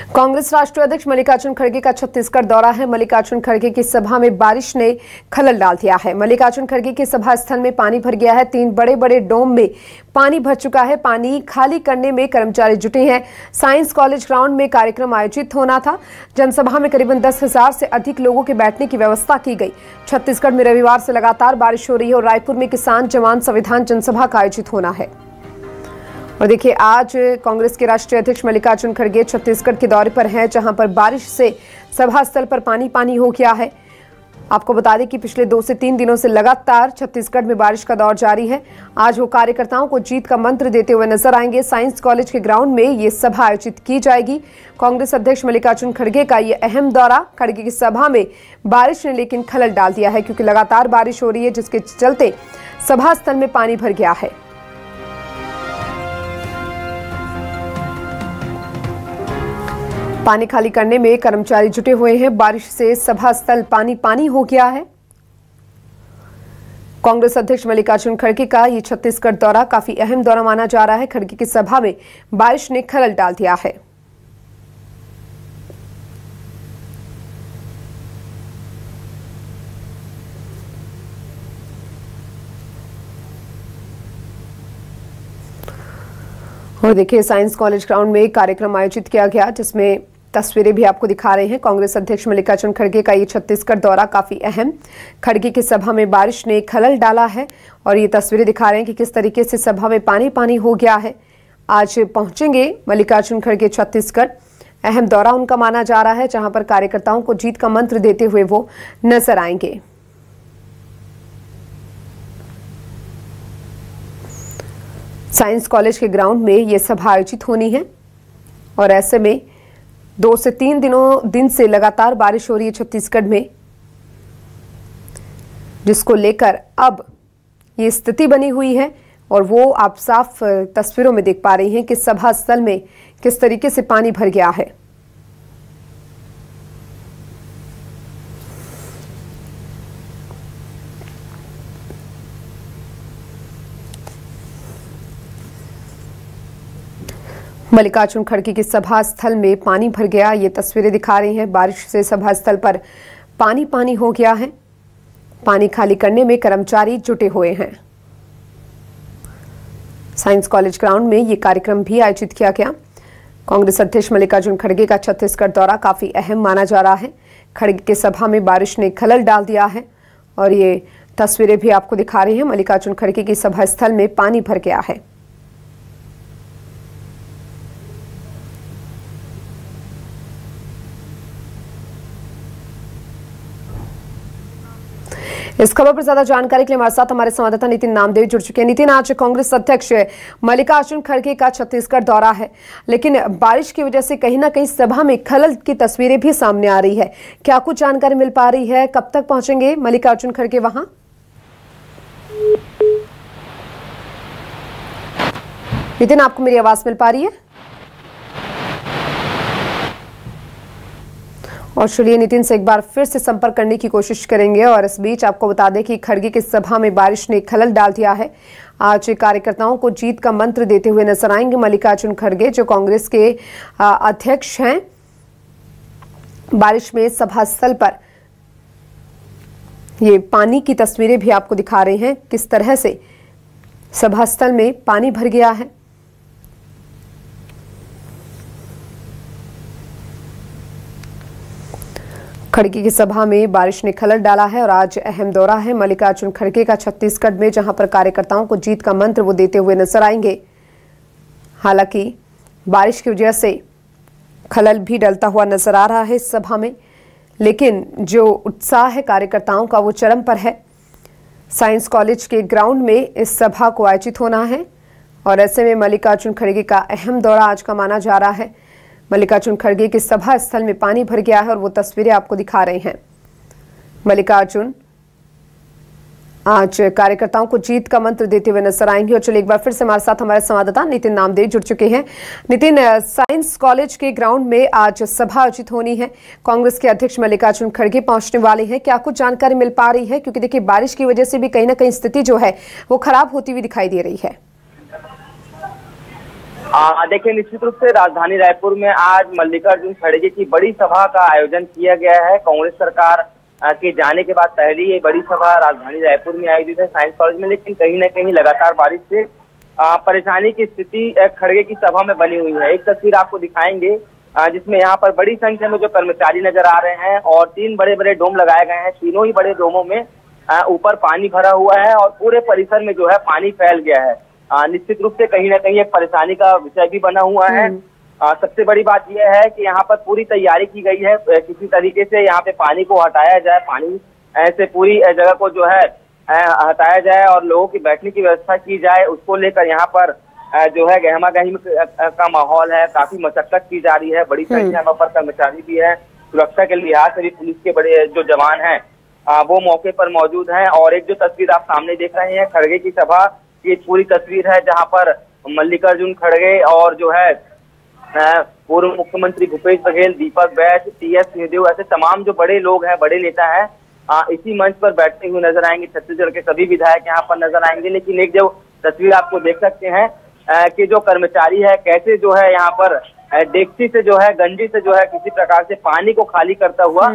कांग्रेस राष्ट्रीय अध्यक्ष मल्लिकार्जुन खड़गे का छत्तीसगढ़ दौरा है। मल्लिकार्जुन खड़गे की सभा में बारिश ने खलल डाल दिया है। मल्लिकार्जुन खड़गे के सभा स्थल में पानी भर गया है। 3 बड़े बड़े डोम में पानी भर चुका है। पानी खाली करने में कर्मचारी जुटे हैं। साइंस कॉलेज ग्राउंड में कार्यक्रम आयोजित होना था। जनसभा में करीबन 10,000 से अधिक लोगों के बैठने की व्यवस्था की गई। छत्तीसगढ़ में रविवार से लगातार बारिश हो रही है और रायपुर में किसान जवान संविधान जनसभा का आयोजित होना है। और देखिए, आज कांग्रेस के राष्ट्रीय अध्यक्ष मल्लिकार्जुन खड़गे छत्तीसगढ़ के दौरे पर हैं, जहां पर बारिश से सभा स्थल पर पानी हो गया है। आपको बता दें कि पिछले 2 से 3 दिनों से लगातार छत्तीसगढ़ में बारिश का दौर जारी है। आज वो कार्यकर्ताओं को जीत का मंत्र देते हुए नजर आएंगे। साइंस कॉलेज के ग्राउंड में ये सभा आयोजित की जाएगी। कांग्रेस अध्यक्ष मल्लिकार्जुन खड़गे का ये अहम दौरा। खड़गे की सभा में बारिश ने लेकिन खलल डाल दिया है, क्योंकि लगातार बारिश हो रही है, जिसके चलते सभा स्थल में पानी भर गया है। पानी खाली करने में कर्मचारी जुटे हुए हैं। बारिश से सभा स्थल पानी हो गया है। कांग्रेस अध्यक्ष मल्लिकार्जुन खड़गे का ये छत्तीसगढ़ दौरा काफी अहम दौरा माना जा रहा है। खड़गे की सभा में बारिश ने खलल डाल दिया है। और देखिए, साइंस कॉलेज ग्राउंड में एक कार्यक्रम आयोजित किया गया, जिसमें तस्वीरें भी आपको दिखा रहे हैं। कांग्रेस अध्यक्ष मल्लिकार्जुन खड़गे का ये छत्तीसगढ़ दौरा काफी अहम। खड़गे की सभा में बारिश ने खलल डाला है और ये तस्वीरें दिखा रहे हैं कि किस तरीके से सभा में पानी हो गया है। आज पहुंचेंगे मल्लिकार्जुन खड़गे छत्तीसगढ़। अहम दौरा उनका माना जा रहा है, जहां पर कार्यकर्ताओं को जीत का मंत्र देते हुए वो नजर आएंगे। साइंस कॉलेज के ग्राउंड में ये सभा आयोजित होनी है और ऐसे में 2 से 3 दिन से लगातार बारिश हो रही है छत्तीसगढ़ में, जिसको लेकर अब ये स्थिति बनी हुई है। और वो आप साफ तस्वीरों में देख पा रही हैं कि सभा स्थल में किस तरीके से पानी भर गया है। मल्लिकार्जुन खड़गे की सभा स्थल में पानी भर गया, ये तस्वीरें दिखा रही हैं। बारिश से सभा स्थल पर पानी हो गया है। पानी खाली करने में कर्मचारी जुटे हुए हैं। साइंस कॉलेज ग्राउंड में ये कार्यक्रम भी आयोजित किया गया। कांग्रेस अध्यक्ष मल्लिकार्जुन खड़गे का छत्तीसगढ़ दौरा काफी अहम माना जा रहा है। खड़गे की सभा में बारिश ने खलल डाल दिया है और ये तस्वीरें भी आपको दिखा रही हैं। मल्लिकार्जुन खड़गे की सभा स्थल में पानी भर गया है। इस खबर पर ज्यादा जानकारी के लिए हमारे साथ हमारे संवाददाता नितिन नामदेव जुड़ चुके हैं। नितिन, आज कांग्रेस अध्यक्ष मल्लिकार्जुन खड़गे का छत्तीसगढ़ दौरा है, लेकिन बारिश की वजह से कहीं ना कहीं सभा में खलल की तस्वीरें भी सामने आ रही है। क्या कुछ जानकारी मिल पा रही है? कब तक पहुंचेंगे मल्लिकार्जुन खड़गे वहां? नितिन, आपको मेरी आवाज मिल पा रही है? और चलिए नितिन से एक बार फिर से संपर्क करने की कोशिश करेंगे। और इस बीच आपको बता दें कि खड़गे की सभा में बारिश ने खलल डाल दिया है। आज कार्यकर्ताओं को जीत का मंत्र देते हुए नजर आएंगे मल्लिकार्जुन खड़गे, जो कांग्रेस के अध्यक्ष हैं। बारिश में सभा स्थल पर ये पानी की तस्वीरें भी आपको दिखा रहे हैं, किस तरह से सभा स्थल में पानी भर गया है। खड़गे की सभा में बारिश ने खलल डाला है और आज अहम दौरा है मल्लिकार्जुन खड़गे का छत्तीसगढ़ में, जहां पर कार्यकर्ताओं को जीत का मंत्र वो देते हुए नजर आएंगे। हालांकि बारिश की वजह से खलल भी डलता हुआ नजर आ रहा है इस सभा में, लेकिन जो उत्साह है कार्यकर्ताओं का वो चरम पर है। साइंस कॉलेज के ग्राउंड में इस सभा को आयोजित होना है और ऐसे में मल्लिकार्जुन खड़गे का अहम दौरा आज का माना जा रहा है। मल्लिकार्जुन खड़गे के सभा स्थल में पानी भर गया है और वो तस्वीरें आपको दिखा रहे हैं। मल्लिकार्जुन आज कार्यकर्ताओं को जीत का मंत्र देते हुए नजर आएंगे। और चलिए एक बार फिर से हमारे साथ हमारे संवाददाता नितिन नामदेव जुड़ चुके हैं। नितिन, साइंस कॉलेज के ग्राउंड में आज सभा आयोजित होनी है। कांग्रेस के अध्यक्ष मल्लिकार्जुन खड़गे पहुंचने वाले हैं। क्या कुछ जानकारी मिल पा रही है? क्योंकि देखिए, बारिश की वजह से भी कहीं ना कहीं स्थिति जो है वो खराब होती हुई दिखाई दे रही है। देखिए, निश्चित रूप से राजधानी रायपुर में आज मल्लिकार्जुन खड़गे की बड़ी सभा का आयोजन किया गया है। कांग्रेस सरकार के जाने के बाद पहली ये बड़ी सभा राजधानी रायपुर में आयोजित है साइंस कॉलेज में, लेकिन कहीं न कहीं लगातार बारिश से परेशानी की स्थिति खड़गे की सभा में बनी हुई है। एक तस्वीर आपको दिखाएंगे जिसमें यहाँ पर बड़ी संख्या में जो कर्मचारी नजर आ रहे हैं और 3 बड़े बड़े डोम लगाए गए हैं। तीनों ही बड़े डोमों में ऊपर पानी भरा हुआ है और पूरे परिसर में जो है पानी फैल गया है। निश्चित रूप से कहीं ना कहीं एक परेशानी का विषय भी बना हुआ है। सबसे बड़ी बात यह है कि यहाँ पर पूरी तैयारी की गई है, किसी तरीके से यहाँ पे पानी को हटाया जाए, पानी ऐसे पूरी जगह को जो है हटाया जाए और लोगों की बैठने की व्यवस्था की जाए। उसको लेकर यहाँ पर जो है गहमा गहमी का माहौल है, काफी मशक्कत की जा रही है। बड़ी संख्या में पर कर्मचारी भी है, सुरक्षा के लिहाज से भी पुलिस के बड़े जो जवान हैं वो मौके पर मौजूद हैं। और एक जो तस्वीर आप सामने देख रहे हैं खड़गे की सभा की पूरी तस्वीर है, जहां पर मल्लिकार्जुन खड़गे और जो है पूर्व मुख्यमंत्री भूपेश बघेल, दीपक बैस, टीएस सिंहदेव, ऐसे तमाम जो बड़े लोग हैं, बड़े नेता हैं, इसी मंच पर बैठते हुए नजर आएंगे। छत्तीसगढ़ के सभी विधायक यहाँ पर नजर आएंगे। लेकिन एक जो तस्वीर आपको देख सकते हैं कि जो कर्मचारी है कैसे जो है यहाँ पर डेक्ची से जो है, गंजी से जो है किसी प्रकार से पानी को खाली करता हुआ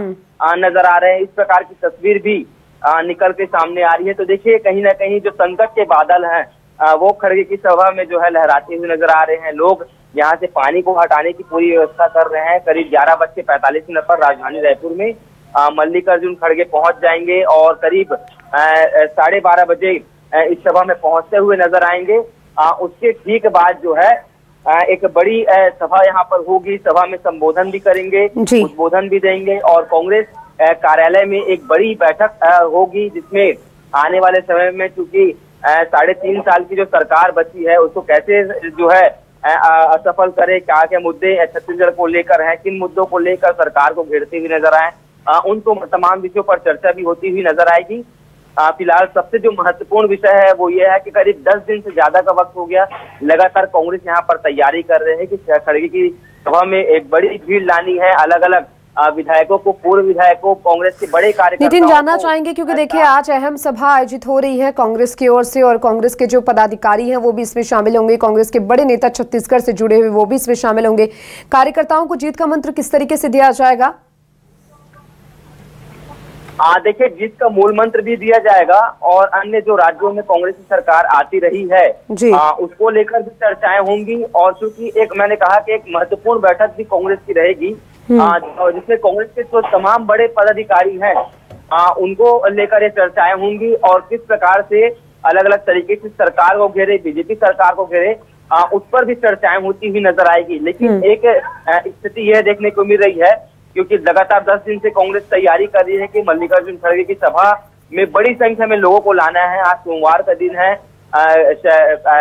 नजर आ रहे हैं। इस प्रकार की तस्वीर भी निकल के सामने आ रही है। तो देखिए, कहीं ना कहीं जो संकट के बादल हैं वो खड़गे की सभा में जो है लहराते हुए नजर आ रहे हैं। लोग यहाँ से पानी को हटाने की पूरी व्यवस्था कर रहे हैं। करीब 11:45 पर राजधानी रायपुर में मल्लिकार्जुन खड़गे पहुंच जाएंगे और करीब 12:30 बजे इस सभा में पहुंचते हुए नजर आएंगे। उसके ठीक बाद जो है एक बड़ी सभा यहाँ पर होगी। सभा में संबोधन भी करेंगे, उद्बोधन भी देंगे और कांग्रेस कार्यालय में एक बड़ी बैठक होगी, जिसमें आने वाले समय में चूंकि 3.5 साल की जो सरकार बची है उसको कैसे जो है असफल करे, क्या क्या मुद्दे छत्तीसगढ़ को लेकर हैं, किन मुद्दों को लेकर सरकार को घेरते हुए नजर आए, उन तमाम विषयों पर चर्चा भी होती हुई नजर आएगी। फिलहाल सबसे जो महत्वपूर्ण विषय है वो ये है कि करीब 10 दिन से ज्यादा का वक्त हो गया, लगातार कांग्रेस यहाँ पर तैयारी कर रहे हैं कि खड़गे की सभा में एक बड़ी भीड़ लानी है। अलग अलग विधायकों को, पूर्व विधायकों, कांग्रेस के बड़े कार्यकर्ताओं नितिन जानना चाहेंगे क्योंकि देखिए आज अहम सभा आयोजित हो रही है कांग्रेस की ओर से और कांग्रेस के जो पदाधिकारी हैं वो भी इसमें शामिल होंगे। कांग्रेस के बड़े नेता छत्तीसगढ़ से जुड़े हुए वो भी इसमें शामिल होंगे। कार्यकर्ताओं को जीत का मंत्र किस तरीके से दिया जाएगा? देखिए, जीत का मूल मंत्र भी दिया जाएगा और अन्य जो राज्यों में कांग्रेस की सरकार आती रही है उसको लेकर भी चर्चाएं होंगी। और चूंकि एक मैंने कहा कि एक महत्वपूर्ण बैठक भी कांग्रेस की रहेगी जिसमें कांग्रेस के जो तमाम बड़े पदाधिकारी हैं उनको लेकर ये चर्चाएं होंगी और किस प्रकार से अलग अलग तरीके से सरकार को घेरे, बीजेपी सरकार को घेरे, उस पर भी चर्चाएं होती हुई नजर आएगी। लेकिन एक स्थिति यह देखने को मिल रही है, क्योंकि लगातार 10 दिन से कांग्रेस तैयारी कर रही है कि मल्लिकार्जुन खड़गे की सभा में बड़ी संख्या में लोगों को लाना है। आज सोमवार का दिन है,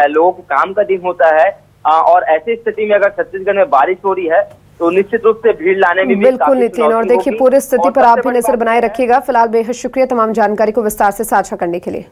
लोगों के काम का दिन होता है और ऐसी स्थिति में अगर छत्तीसगढ़ में बारिश हो रही है तो निश्चित रूप से भीड़ लाने में बिल्कुल नितिन, और देखिए पूरी स्थिति पर आप भी नजर बनाए रखिएगा। फिलहाल बेहद शुक्रिया तमाम जानकारी को विस्तार से साझा करने के लिए।